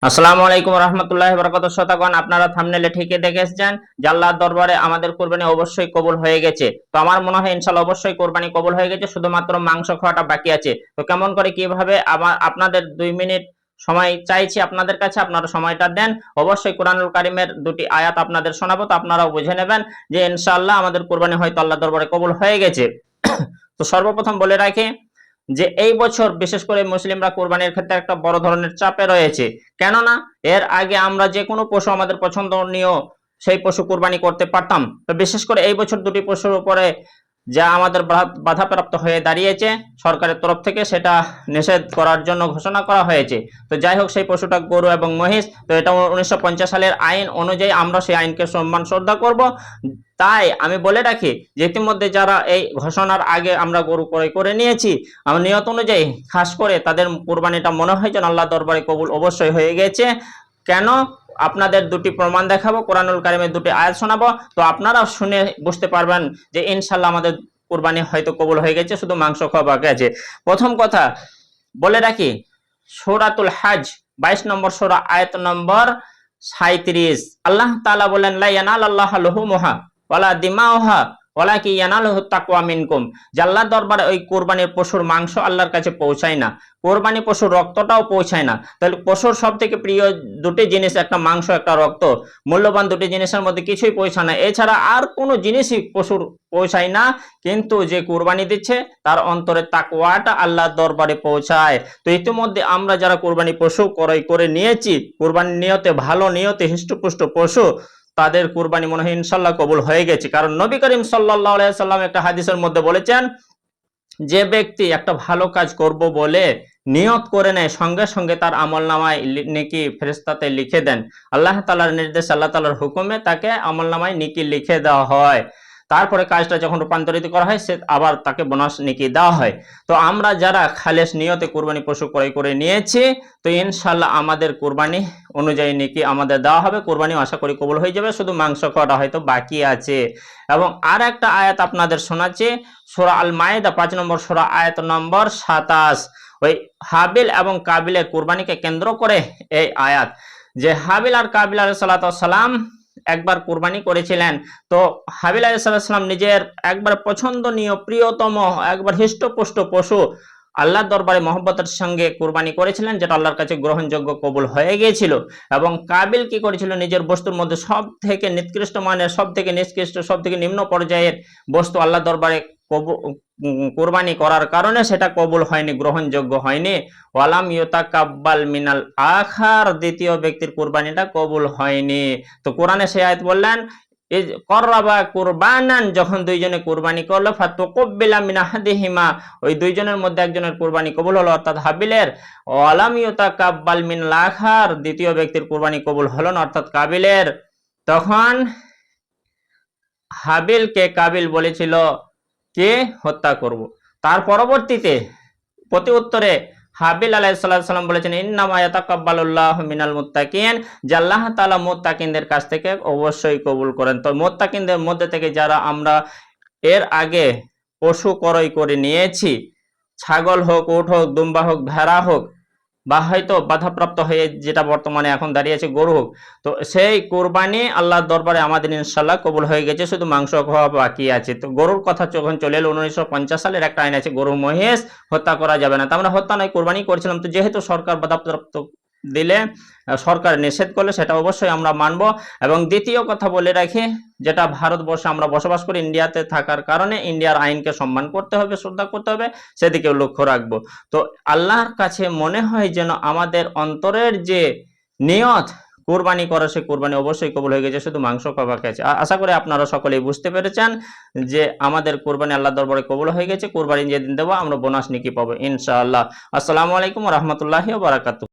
আসসালামু আলাইকুম রহমতুল্লাহি বারাকাতুহু। শতগণ আপনারা থাম্বনেলে ঠিকই দেখেছেন যে আল্লাহর দরবারে আমাদের কুরবানি অবশ্যই কবুল হয়ে গেছে। তো আমার মনে হয় ইনশাআল্লাহ অবশ্যই কুরবানি কবুল হয়ে গেছে, শুধুমাত্র মাংস খাওয়াটা বাকি আছে। তো কেমন করে কিভাবে আপনাদের 2 মিনিট সময় চাইছি আপনাদের কাছে, আপনারা সময়টা দেন। অবশ্যই কোরআনুল কারীমের দুটি আয়াত আপনাদের শোনাবো, তো আপনারাও বুঝে নেবেন যে ইনশাআল্লাহ আমাদের কুরবানি হয়তো আল্লাহর দরবারে কবুল হয়ে গেছে। তো সর্বপ্রথম বলে রাখি যে এই বছর বিশেষ করে মুসলিমরা কোরবানির ক্ষেত্রে একটা বড় ধরনের চাপে রয়েছে। কেননা এর আগে আমরা যে কোনো পশু আমাদের পছন্দনীয় সেই পশু কোরবানি করতে পারতাম, তো বিশেষ করে এই বছর দুটি পশুর উপরে যা আমাদের বাধাপ্রাপ্ত হয়ে দাঁড়িয়েছে সরকারের তরফ থেকে, সেটা নিষেধ করার জন্য ঘোষণা করা হয়েছে। তো যাই হোক, সেই পশুটা গরু এবং মহিষ। তো এটা 1950 সালের আইন অনুযায়ী আমরা সেই আইনকে সম্মান শ্রদ্ধা করব। তাই আমি বলে রাখি যে ইতিমধ্যে যারা এই ঘোষণার আগে আমরা গরু ক্রয় করে নিয়েছি, আমার নিয়ত অনুযায়ী খাস করে তাদের কোরবানিটা মনে হয় যেন আল্লাহ দরবারে কবুল অবশ্যই হয়ে গেছে। কেন? আপনাদের দুটি প্রমাণ দেখাবো, কোরআনুল কারীমের দুটি আয়াত শোনাবো, তো আপনারা শুনে বুঝতে পারবেন যে ইনশাআল্লাহ আমাদের কুরবানি হয়তো কবুল হয়ে গেছে, শুধু মাংস খাওয়া বাকি আছে। প্রথম কথা বলে রাখি, সূরাতুল হজ 22 নম্বর সূরা আয়াত নম্বর 37, আল্লাহ তাআলা বলেন লা ইয়ানালাল্লাহু লুহুমুহা ওয়ালা দিমাউহা ওয়ালাকিন ইয়ানালুহু তাকওয়া মিনকুম। যে আল্লাহর দরবারে ওই কোরবানির পশুর মাংস আল্লাহর কাছে পৌঁছায় না, কোরবানি পশুর রক্তটাও পৌঁছায় না। তাহলে পশুর সবথেকে প্রিয় দুটি জিনিস, একটা মাংস একটা রক্ত, মূল্যবান দুটি জিনিসের মধ্যে কিছুই পৌঁছায় না, এছাড়া আর কোনো জিনিসই পশুর পৌঁছায় না। কিন্তু যে কুরবানি দিচ্ছে তার অন্তরে তাকওয়াটা আল্লাহর দরবারে পৌঁছায়। তো ইতিমধ্যে আমরা যারা কুরবানি পশু ক্রয় করে নিয়েছি, কুরবানির নিয়তে ভালো নিয়তে হৃষ্টপুষ্ট পশু, তাদের কুরবানি মনে হয় ইনশাআল্লাহ কবুল হয়ে গেছে। কারণ নবী করিম সাল্লাল্লাহু আলাইহি সাল্লাম একটা হাদিসের মধ্যে বলেছেন, যে ব্যক্তি একটা ভালো কাজ করব বলে নিয়ত করে নেয়, সঙ্গে সঙ্গে তার আমলনামায় নেকি ফেরেশতাতে লিখে দেন। আল্লাহ তাআলার নির্দেশ, আল্লাহ তাআলার হুকুমে তাকে আমলনামায় নেকি লিখে দেওয়া হয়। তারপরে কাজটা যখন রূপান্তরিত করা হয়, সে আবার তাকে বোনাস নেকি দেওয়া হয়। তো আমরা যারা খালেস নিয়তে কুরবানি পশু ক্রয় করে নিয়েছি, তো ইনশাআল্লাহ আমাদের কুরবানি অনুযায়ী নেকি আমাদের দেওয়া হবে, কুরবানি আশা করি কবুল হয়ে যাবে, শুধু মাংস খাওয়াটা হয়তো বাকি আছে। এবং আর একটা আয়াত আপনাদের শোনাচ্ছি, সূরা আল মায়েদা 5 নম্বর সূরা আয়াত নম্বর 27। ওই হাবিল এবং কাবিলের কুরবানিকে কেন্দ্র করে এই আয়াত, যে হাবিল আর কাবিল আলাইহিস সালাম একবার কুরবানি করেছিলেন। তো হাবিল আলাইহিস সালাম নিজের একবার পছন্দনীয় প্রিয়তম একবার হৃষ্টপুষ্ট পশু আল্লাহর দরবারে মহব্বতের সঙ্গে কুরবানি করেছিলেন, যেটা আল্লাহর কাছে গ্রহণযোগ্য কবুল হয়ে গিয়েছিল। এবং কাবিল কি করেছিল, নিজের বস্তুর মধ্যে সব থেকে নিকৃষ্ট মানের, সব থেকে নিকৃষ্ট, সব থেকে নিম্ন পর্যায়ের বস্তু আল্লাহর দরবারে কুরবানি করার কারণে সেটা কবুল হয়নি, গ্রহণযোগ্য হয়নি। ওয়ালাম ইউতাকাব্বাল মিনাল আখার, দ্বিতীয় ব্যক্তির কুরবানিটা কবুল হয়নি। তো কোরআনে সেই আয়াত বললেন, কররাবা কুরবানান, যখন দুইজনে কুরবানি করলো, ফাতুকুব্বিলা মিন আহাদিহিমা, ওই দুইজনের মধ্যে একজনের কুরবানি কবুল হলো, অর্থাৎ হাবিলের। ওয়ালাম ইউতাকাব্বাল মিনাল আখার, দ্বিতীয় ব্যক্তির কুরবানি কবুল হলো না, অর্থাৎ কাবিলের। তখন হাবিলকে কাবিল বলেছিল কে হত্যা করব। তার পরবর্তীতে প্রতি উত্তরে হাবিল আলাইহিস সালাম বলেছেন, ইন্নামা ইয়াতাকাব্বালুল্লাহু মিনাল মুত্তাকিন, যে আল্লাহ তাআলা মুত্তাকিনদের কাছ থেকে অবশ্যই কবুল করেন। তো মুত্তাকিনদের মধ্যে থেকে যারা আমরা এর আগে পশু ক্রয় করে নিয়েছি, ছাগল হোক, উট হোক, দুম্বা হোক, ভেড়া হোক, বা হয়তো বাধাপ্রাপ্ত হয়ে যেটা বর্তমানে এখন দাঁড়িয়েছে গরু হোক, তো সেই কোরবানি আল্লাহর দরবারে আমাদের ইনশাআল্লাহ কবুল হয়ে গেছে, শুধু মাংস খাওয়া বাকি আছে। তো গরুর কথা যখন চলে এলো, 1950 সালের একটা আইন আছে, গরু মহিষ হত্যা করা যাবে না। তো আমরা হত্যা নয় কোরবানি করছিলাম। তো যেহেতু সরকার বাধাপ্রাপ্ত দিলে, সরকার নিষেধ করলে, সেটা অবশ্যই আমরা মানব। এবং দ্বিতীয় কথা বলে রাখি, যেটা ভারতবর্ষে আমরা বসবাস করি, ইন্ডিয়াতে থাকার কারণে ইন্ডিয়ার আইনকে সম্মান করতে হবে, শ্রদ্ধা করতে হবে, সেদিকেও লক্ষ্য রাখবো। তো আল্লাহর কাছে মনে হয় যেন আমাদের অন্তরের যে নিয়ত কুরবানি করা, সে কুরবানি অবশ্যই কবুল হয়ে গেছে, শুধু মাংস খাওয়া বাকি আছে। আশা করি আপনারা সকলেই বুঝতে পেরেছেন যে আমাদের কুরবানি আল্লাহর দরবারে কবুল হয়ে গেছে। কুরবানি যেদিন দেবো আমরা বোনাস নেকি পাবো ইনশাআল্লাহ। আসসালামু আলাইকুম ওয়া রাহমাতুল্লাহি ওয়া বারাকাতুহু।